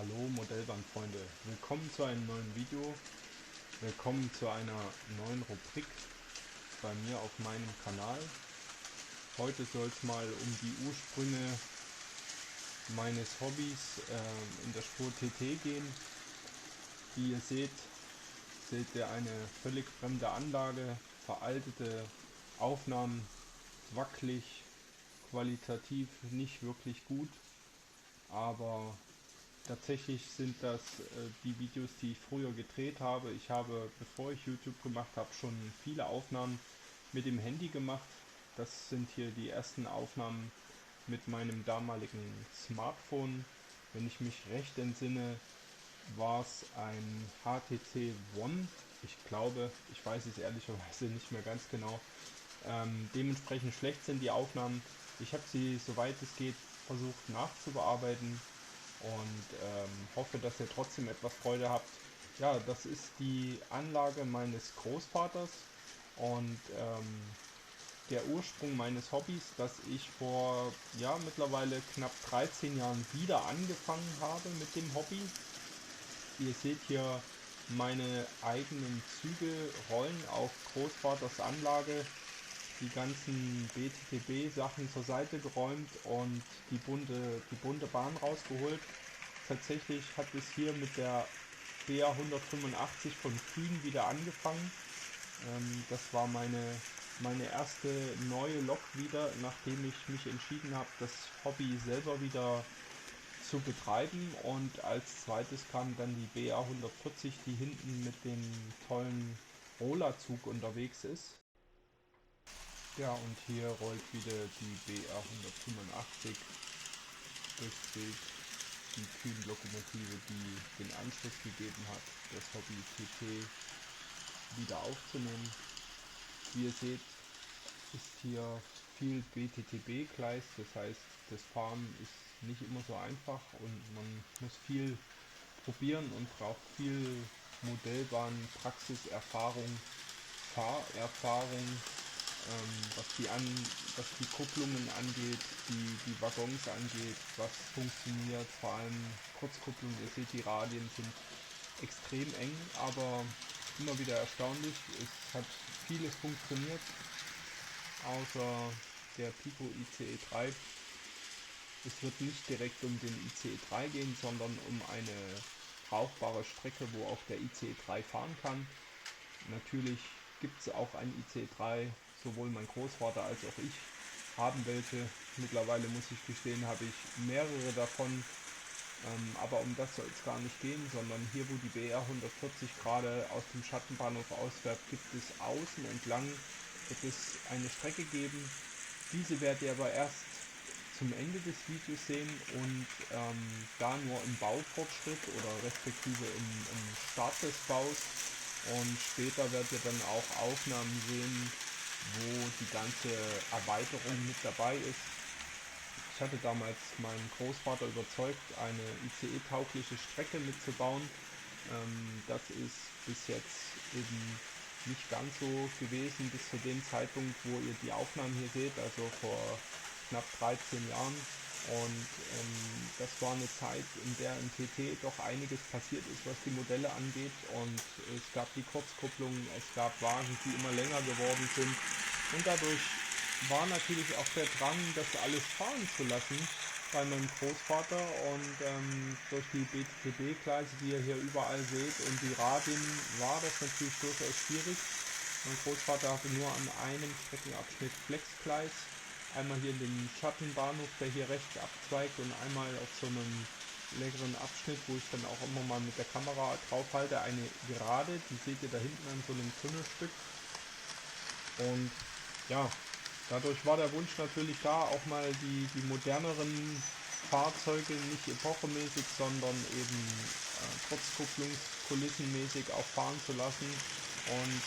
Hallo Modellbahnfreunde, willkommen zu einem neuen Video, willkommen zu einer neuen Rubrik bei mir auf meinem Kanal. Heute soll es mal um die Ursprünge meines Hobbys in der Spur TT gehen. Wie ihr seht ihr eine völlig fremde Anlage, veraltete Aufnahmen, wackelig, qualitativ nicht wirklich gut, aber tatsächlich sind das die Videos, die ich früher gedreht habe. Ich habe, bevor ich YouTube gemacht habe, schon viele Aufnahmen mit dem Handy gemacht. Das sind hier die ersten Aufnahmen mit meinem damaligen Smartphone. Wenn ich mich recht entsinne, war es ein HTC One. Ich glaube, ich weiß es ehrlicherweise nicht mehr ganz genau. Dementsprechend schlecht sind die Aufnahmen. Ich habe sie, soweit es geht, versucht nachzubearbeiten und hoffe, dass ihr trotzdem etwas Freude habt. Ja, das ist die Anlage meines Großvaters und der Ursprung meines Hobbys, das ich vor mittlerweile knapp 13 Jahren wieder angefangen habe mit dem Hobby. Ihr seht hier meine eigenen Zügelrollen auf Großvaters Anlage, die ganzen BTTB-Sachen zur Seite geräumt und die bunte Bahn rausgeholt. Tatsächlich hat es hier mit der BA 185 von Kühn wieder angefangen. Das war meine erste neue Lok wieder, nachdem ich mich entschieden habe, das Hobby selber wieder zu betreiben. Und als zweites kam dann die BA 140, die hinten mit dem tollen Rollerzug unterwegs ist. Ja, und hier rollt wieder die BA 185 durchs Bild, die Kühn-Lokomotive, die den Anschluss gegeben hat, das Hobby TT wieder aufzunehmen. Wie ihr seht, ist hier viel BTTB-Gleis, das heißt, das Fahren ist nicht immer so einfach und man muss viel probieren und braucht viel Modellbahn, Praxiserfahrung, Fahrerfahrung, was die Kupplungen angeht, die Waggons angeht, was funktioniert, vor allem Kurzkupplung. Ihr seht, die Radien sind extrem eng, aber immer wieder erstaunlich. Es hat vieles funktioniert, außer der Pico ICE 3. Es wird nicht direkt um den ICE 3 gehen, sondern um eine brauchbare Strecke, wo auch der ICE 3 fahren kann. Natürlich gibt es auch einen ICE 3, sowohl mein Großvater als auch ich haben welche. Mittlerweile muss ich gestehen, habe ich mehrere davon. Aber um das soll es gar nicht gehen, sondern hier, wo die BR 140 gerade aus dem Schattenbahnhof ausfährt, gibt es außen entlang wird es eine Strecke geben. Diese werdet ihr aber erst zum Ende des Videos sehen und da nur im Baufortschritt oder respektive im Start des Baus. Und später werdet ihr dann auch Aufnahmen sehen, wo die ganze Erweiterung mit dabei ist. Ich hatte damals meinen Großvater überzeugt, eine ICE-taugliche Strecke mitzubauen. Das ist bis jetzt eben nicht ganz so gewesen, bis zu dem Zeitpunkt, wo ihr die Aufnahmen hier seht, also vor knapp 13 Jahren. Und das war eine Zeit, in der im TT doch einiges passiert ist, was die Modelle angeht. Und es gab die Kurzkupplung, es gab Wagen, die immer länger geworden sind. Und dadurch war natürlich auch der Drang, das alles fahren zu lassen bei meinem Großvater. Und durch die BTTB-Gleise, die ihr hier überall seht, und die Radien war das natürlich durchaus schwierig. Mein Großvater hatte nur an einem Streckenabschnitt Flexgleis. Einmal hier in den Schattenbahnhof, der hier rechts abzweigt, und einmal auf so einem längeren Abschnitt, wo ich dann auch immer mal mit der Kamera drauf halte, eine Gerade, die seht ihr da hinten an so einem Tunnelstück. Und ja, dadurch war der Wunsch natürlich da, auch mal die moderneren Fahrzeuge nicht epochemäßig, sondern eben kurzkupplungskulissenmäßig auch fahren zu lassen. Und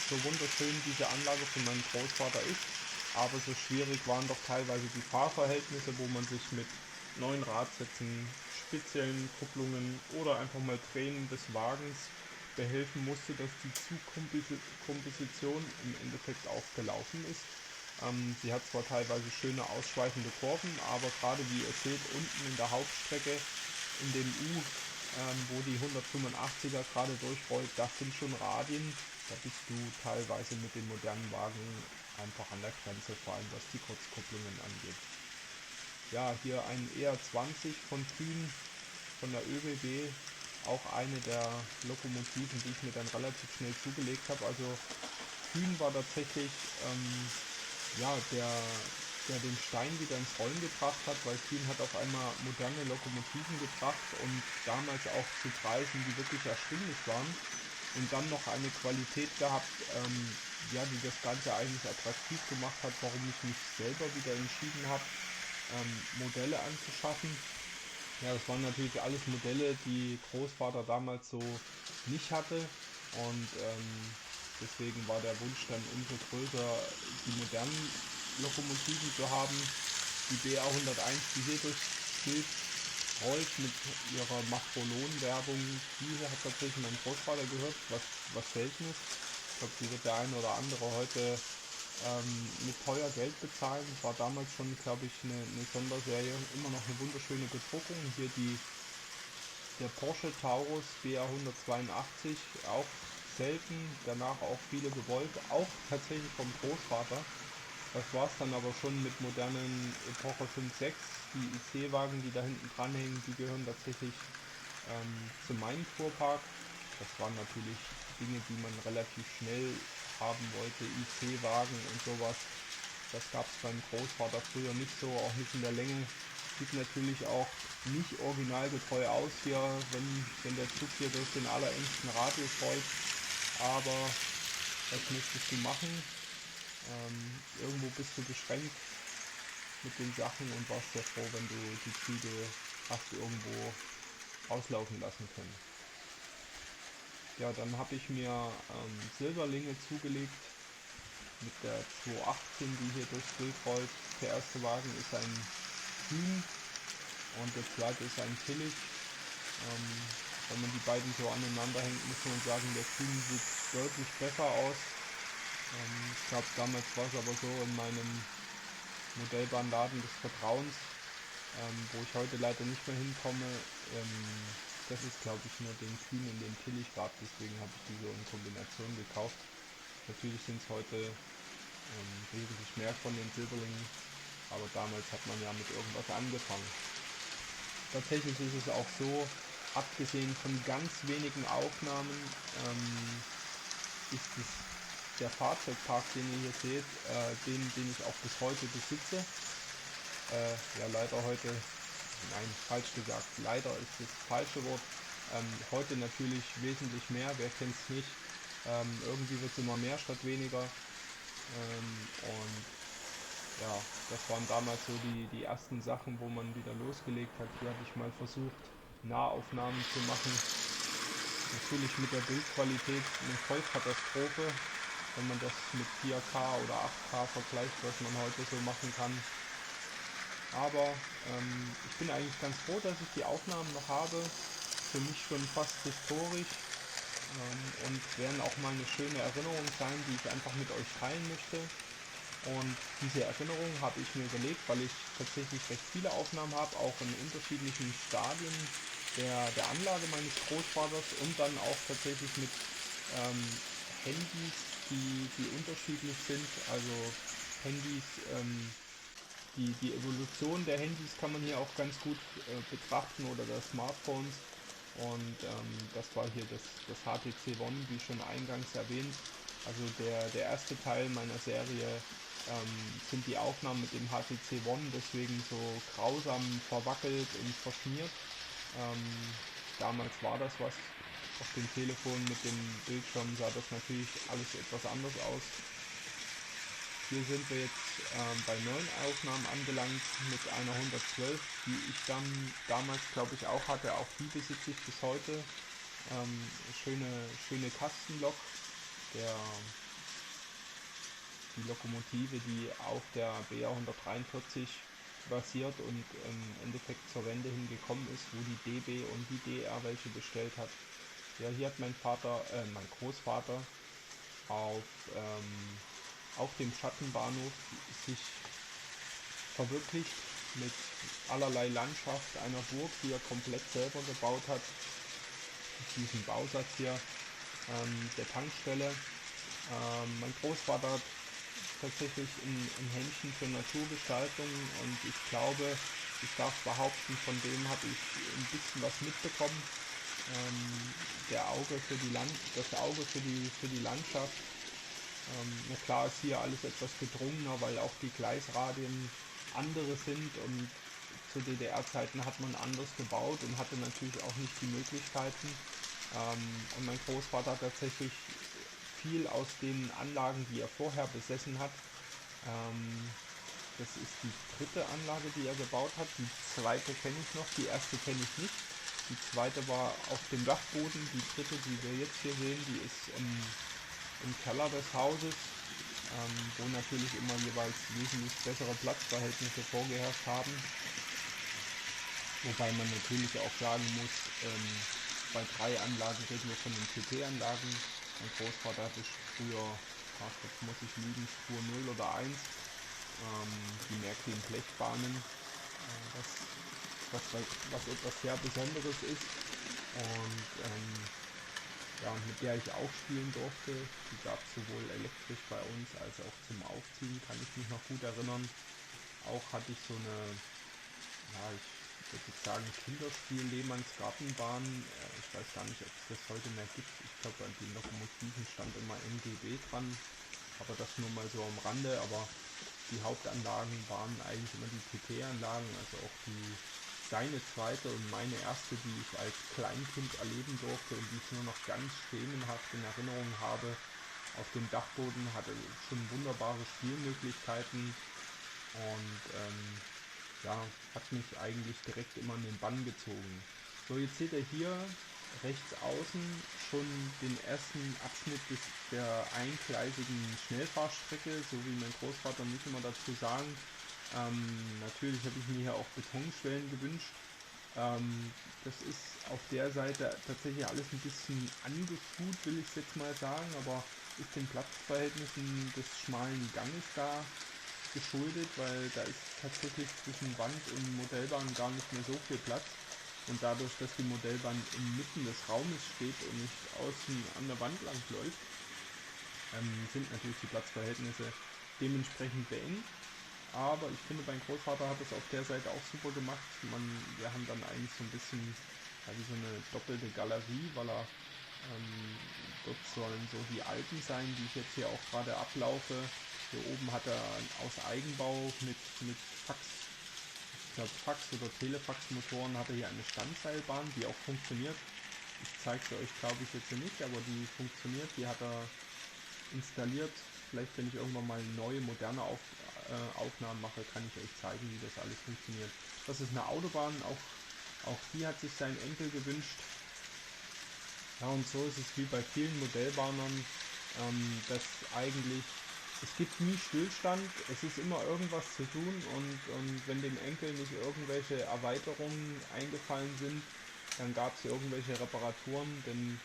so wunderschön diese Anlage von meinem Großvater ist, aber so schwierig waren doch teilweise die Fahrverhältnisse, wo man sich mit neuen Radsätzen, speziellen Kupplungen oder einfach mal Drehen des Wagens behelfen musste, dass die Zugkomposition im Endeffekt auch gelaufen ist. Sie hat zwar teilweise schöne ausschweifende Kurven, aber gerade wie ihr seht, unten in der Hauptstrecke in dem U, wo die 185er gerade durchrollt, das sind schon Radien. Da bist du teilweise mit den modernen Wagen einfach an der Grenze, vor allem was die Kurzkupplungen angeht. Ja, hier ein ER20 von Kühn, von der ÖBB, auch eine der Lokomotiven, die ich mir dann relativ schnell zugelegt habe. Also Kühn war tatsächlich ja, der den Stein wieder ins Rollen gebracht hat, weil Kühn hat auf einmal moderne Lokomotiven gebracht und damals auch zu Preisen, die wirklich erschwinglich waren, und dann noch eine Qualität gehabt, ja, die das Ganze eigentlich attraktiv gemacht hat, warum ich mich selber wieder entschieden habe, Modelle anzuschaffen. Ja, das waren natürlich alles Modelle, die Großvater damals so nicht hatte, und deswegen war der Wunsch dann umso größer, die modernen Lokomotiven zu haben. Die BR 101, die hier durchs Bild rollt mit ihrer Makrolon-Werbung, die hat tatsächlich mein Großvater gehört, was selten ist. Ich glaube, die wird der eine oder andere heute mit teuer Geld bezahlen. War damals schon, glaube ich, eine Sonderserie. Immer noch eine wunderschöne Bedruckung. Hier der Porsche Taurus BR 182, auch selten, danach auch viele gewollt, auch tatsächlich vom Großvater. Das war es dann aber schon mit modernen Epoche 5.6. Die IC-Wagen, die da hinten dranhängen, die gehören tatsächlich zu meinem Fuhrpark. Das waren natürlich Dinge, die man relativ schnell haben wollte, IC-Wagen und sowas. Das gab es beim Großvater früher nicht so, auch nicht in der Länge. Sieht natürlich auch nicht originalgetreu aus hier, wenn der Zug hier durch den allerengsten Radius rollt. Aber was möchtest du machen? Irgendwo bist du beschränkt mit den Sachen und warst sehr froh, wenn du die Züge hast irgendwo auslaufen lassen können. Ja, dann habe ich mir Silberlinge zugelegt mit der 218, die hier durchs Bild rollt. Der erste Wagen ist ein Kühn und der zweite ist ein Tillich. Wenn man die beiden so aneinander hängt, muss man sagen, der Kühn sieht deutlich besser aus. Ich glaube, damals war es aber so in meinem Modellbahnladen des Vertrauens, wo ich heute leider nicht mehr hinkomme. Das ist, glaube ich, nur den Kühn und den Tillich gab, deswegen habe ich die so in Kombination gekauft. Natürlich sind es heute wesentlich mehr von den Silberlingen, aber damals hat man ja mit irgendwas angefangen. Tatsächlich ist es auch so, abgesehen von ganz wenigen Aufnahmen, ist es der Fahrzeugpark, den ihr hier seht, den ich auch bis heute besitze. Ja, leider heute, nein, falsch gesagt, leider ist das falsche Wort. Heute natürlich wesentlich mehr, wer kennt es nicht. Irgendwie wird es immer mehr statt weniger. Und ja, das waren damals so die ersten Sachen, wo man wieder losgelegt hat. Hier habe ich mal versucht, Nahaufnahmen zu machen. Natürlich mit der Bildqualität eine Vollkatastrophe, wenn man das mit 4K oder 8K vergleicht, was man heute so machen kann. Aber ich bin eigentlich ganz froh, dass ich die Aufnahmen noch habe. Für mich schon fast historisch und werden auch mal eine schöne Erinnerung sein, die ich einfach mit euch teilen möchte. Und diese Erinnerung habe ich mir überlegt, weil ich tatsächlich recht viele Aufnahmen habe, auch in unterschiedlichen Stadien der Anlage meines Großvaters und dann auch tatsächlich mit Handys, die unterschiedlich sind. Also Handys, die Evolution der Handys kann man hier auch ganz gut betrachten, oder der Smartphones. Und das war hier das HTC One, wie schon eingangs erwähnt. Also der erste Teil meiner Serie sind die Aufnahmen mit dem HTC One, deswegen so grausam verwackelt und verschmiert. Damals war das was. Auf dem Telefon mit dem Bildschirm sah das natürlich alles etwas anders aus. Hier sind wir jetzt bei 9 Aufnahmen angelangt mit einer 112, die ich dann damals, glaube ich, auch hatte. Auch die besitze ich bis heute. Schöne Kastenlok. Die Lokomotive, die auf der BR 143 basiert und im Endeffekt zur Wende hingekommen ist, wo die DB und die DR welche bestellt hat. Ja, hier hat mein Großvater auf dem Schattenbahnhof sich verwirklicht. mit allerlei Landschaft, einer Burg, die er komplett selber gebaut hat, diesen Bausatz hier, der Tankstelle. Mein Großvater hat tatsächlich ein Händchen für Naturgestaltung und ich glaube, ich darf behaupten, von dem habe ich ein bisschen was mitbekommen. Das Auge für die Landschaft. Na klar ist hier alles etwas gedrungener, weil auch die Gleisradien andere sind und zu DDR-Zeiten hat man anders gebaut und hatte natürlich auch nicht die Möglichkeiten. Und mein Großvater hat tatsächlich viel aus den Anlagen, die er vorher besessen hat. Das ist die dritte Anlage, die er gebaut hat. Die zweite kenne ich noch, die erste kenne ich nicht. Die zweite war auf dem Dachboden. Die dritte, die wir jetzt hier sehen, die ist im Keller des Hauses, wo natürlich immer jeweils wesentlich bessere Platzverhältnisse vorgeherrscht haben. Wobei man natürlich auch sagen muss, bei 3 Anlagen reden wir von den TT-Anlagen. Mein Großvater hatte früher, jetzt muss ich lügen, Spur 0 oder 1, die Märklin-Blechbahnen, was etwas sehr Besonderes ist und ja, mit der ich auch spielen durfte. Die gab es sowohl elektrisch bei uns als auch zum Aufziehen, kann ich mich noch gut erinnern. Auch hatte ich so eine, ja, ich würde jetzt sagen Kinderspiel Lehmanns Gartenbahn. Ich weiß gar nicht, ob es das heute mehr gibt. Ich glaube, an den Lokomotiven stand immer MGB dran. Aber das nur mal so am Rande. Aber die Hauptanlagen waren eigentlich immer die TT-Anlagen, also auch seine zweite und meine erste, die ich als Kleinkind erleben durfte und die ich nur noch ganz schemenhaft in Erinnerung habe. Auf dem Dachboden hatte schon wunderbare Spielmöglichkeiten und ja, hat mich eigentlich direkt immer in den Bann gezogen. So, jetzt seht ihr hier rechts außen schon den ersten Abschnitt der eingleisigen Schnellfahrstrecke, so wie mein Großvater und ich immer dazu sagen. Natürlich habe ich mir hier auch Betonschwellen gewünscht. Das ist auf der Seite tatsächlich alles ein bisschen angefuht, will ich jetzt mal sagen, aber ist den Platzverhältnissen des schmalen Ganges da geschuldet, weil da ist tatsächlich zwischen Wand und Modellbahn gar nicht mehr so viel Platz. Und dadurch, dass die Modellbahn inmitten des Raumes steht und nicht außen an der Wand lang läuft, sind natürlich die Platzverhältnisse dementsprechend beengt. Aber ich finde, mein Großvater hat das auf der Seite auch super gemacht. Wir haben dann eigentlich so ein bisschen wie so eine doppelte Galerie, weil dort sollen so die Alpen sein, die ich jetzt hier auch gerade ablaufe. Hier oben hat er aus Eigenbau mit Fax, ich glaube Fax oder Telefax-Motoren, hat er hier eine Standseilbahn, die auch funktioniert. Ich zeige sie euch, glaube ich, jetzt nicht, aber die funktioniert. Die hat er installiert. Vielleicht, wenn ich irgendwann mal neue, moderne Aufnahmen mache, kann ich euch zeigen, wie das alles funktioniert. Das ist eine Autobahn, auch die hat sich sein Enkel gewünscht. Ja, und so ist es wie bei vielen Modellbahnern, dass eigentlich, es gibt nie Stillstand, es ist immer irgendwas zu tun und wenn dem Enkel nicht irgendwelche Erweiterungen eingefallen sind, dann gab es irgendwelche Reparaturen, denn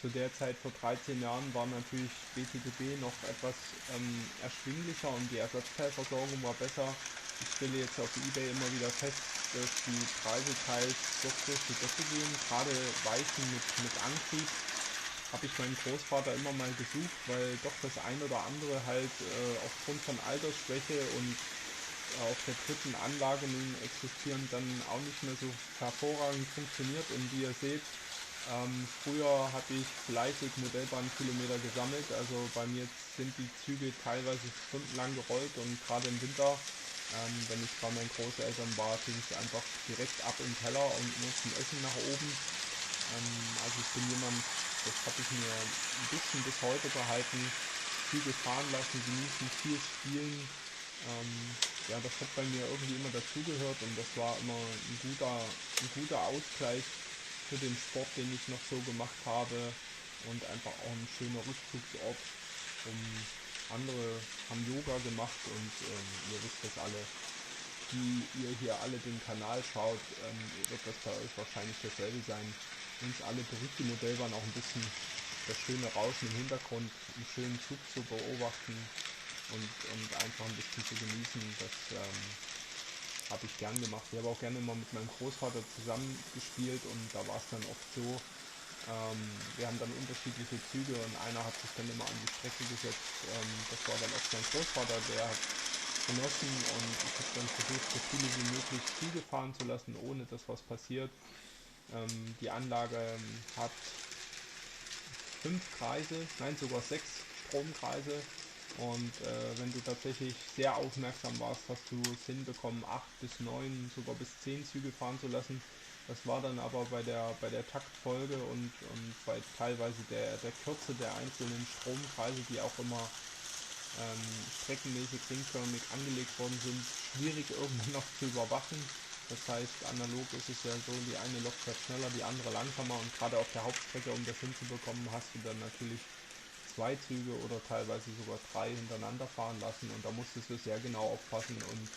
zu der Zeit vor 13 Jahren war natürlich BTTB noch etwas erschwinglicher und die Ersatzteilversorgung war besser. Ich stelle jetzt auf eBay immer wieder fest, dass die Preise teils doch durch die Decke gehen. Gerade Weichen mit Antrieb habe ich meinen Großvater immer mal gesucht, weil doch das ein oder andere halt aufgrund von Altersschwäche und auf der dritten Anlage nun existieren, dann auch nicht mehr so hervorragend funktioniert. Und wie ihr seht, früher habe ich fleißig Modellbahnkilometer gesammelt, also bei mir sind die Züge teilweise stundenlang gerollt und gerade im Winter, wenn ich bei meinen Großeltern war, ging es einfach direkt ab im Keller und nur zum Essen nach oben. Also ich bin jemand, das habe ich mir ein bisschen bis heute behalten, Züge fahren lassen, genießen, viel spielen. Ja, das hat bei mir irgendwie immer dazugehört und das war immer ein guter Ausgleich für den Sport, den ich noch so gemacht habe und einfach auch ein schöner Rückzugsort. Andere haben Yoga gemacht und ihr wisst das alle, die ihr hier alle den Kanal schaut, wird das bei euch wahrscheinlich dasselbe sein. Uns alle beruhigt die Modellbahn auch ein bisschen, das schöne Rauschen im Hintergrund, einen schönen Zug zu beobachten und einfach ein bisschen zu genießen. habe ich gern gemacht. Ich habe auch gerne immer mit meinem Großvater zusammen gespielt und da war es dann oft so, wir haben dann unterschiedliche Züge und einer hat sich dann immer an die Strecke gesetzt. Das war dann oft mein Großvater, der hat genossen und ich habe dann versucht, so viele wie möglich Züge fahren zu lassen, ohne dass was passiert. Die Anlage hat 5 Kreise, nein sogar 6 Stromkreise und wenn du tatsächlich sehr aufmerksam warst, hast du es hinbekommen, 8 bis 9, sogar bis 10 Züge fahren zu lassen. Das war dann aber bei der Taktfolge und bei teilweise der Kürze der einzelnen Stromkreise, die auch immer streckenmäßig ringförmig angelegt worden sind, schwierig irgendwann noch zu überwachen. Das heißt, analog ist es ja so, die eine Lok fährt schneller, die andere langsamer und gerade auf der Hauptstrecke, um das hinzubekommen, hast du dann natürlich 2 Züge oder teilweise sogar 3 hintereinander fahren lassen und da musstest du sehr genau aufpassen und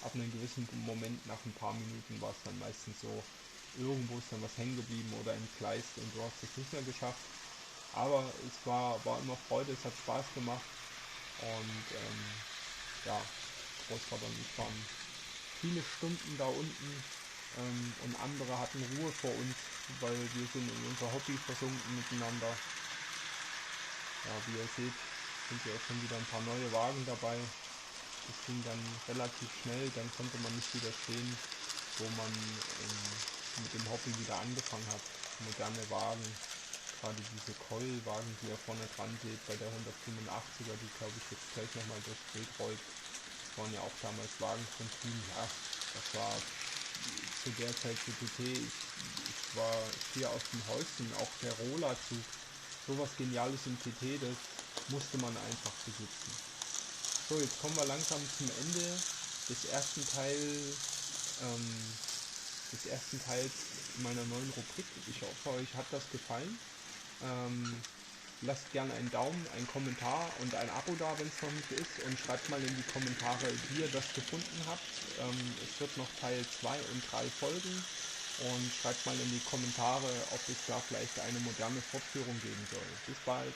ab einem gewissen Moment, nach ein paar Minuten, war es dann meistens so, irgendwo ist dann was hängen geblieben oder entgleist und du hast es nicht mehr geschafft. Aber es war immer Freude, es hat Spaß gemacht und ja, Großvater und ich waren viele Stunden da unten und andere hatten Ruhe vor uns, weil wir sind in unser Hobby versunken miteinander. Ja, wie ihr seht, sind ja auch schon wieder ein paar neue Wagen dabei. Das ging dann relativ schnell, dann konnte man nicht widerstehen, wo man mit dem Hobby wieder angefangen hat. Moderne Wagen, gerade diese Coil-Wagen, die ihr vorne dran seht, bei der 185er, die glaube ich jetzt gleich nochmal durchs Bild rollt. Das waren ja auch damals Wagen von Team, ja, das war zu der Zeit zu TT, ich war hier aus dem Häuschen, auch der Rola-Zug, sowas Geniales im TT, das musste man einfach besitzen. So, jetzt kommen wir langsam zum Ende des ersten Teils meiner neuen Rubrik. Ich hoffe, euch hat das gefallen. Lasst gerne einen Daumen, einen Kommentar und ein Abo da, wenn es noch nicht ist, und schreibt mal in die Kommentare, wie ihr das gefunden habt. Es wird noch Teil 2 und 3 folgen und schreibt mal in die Kommentare, ob es da vielleicht eine moderne Fortführung geben soll. Bis bald!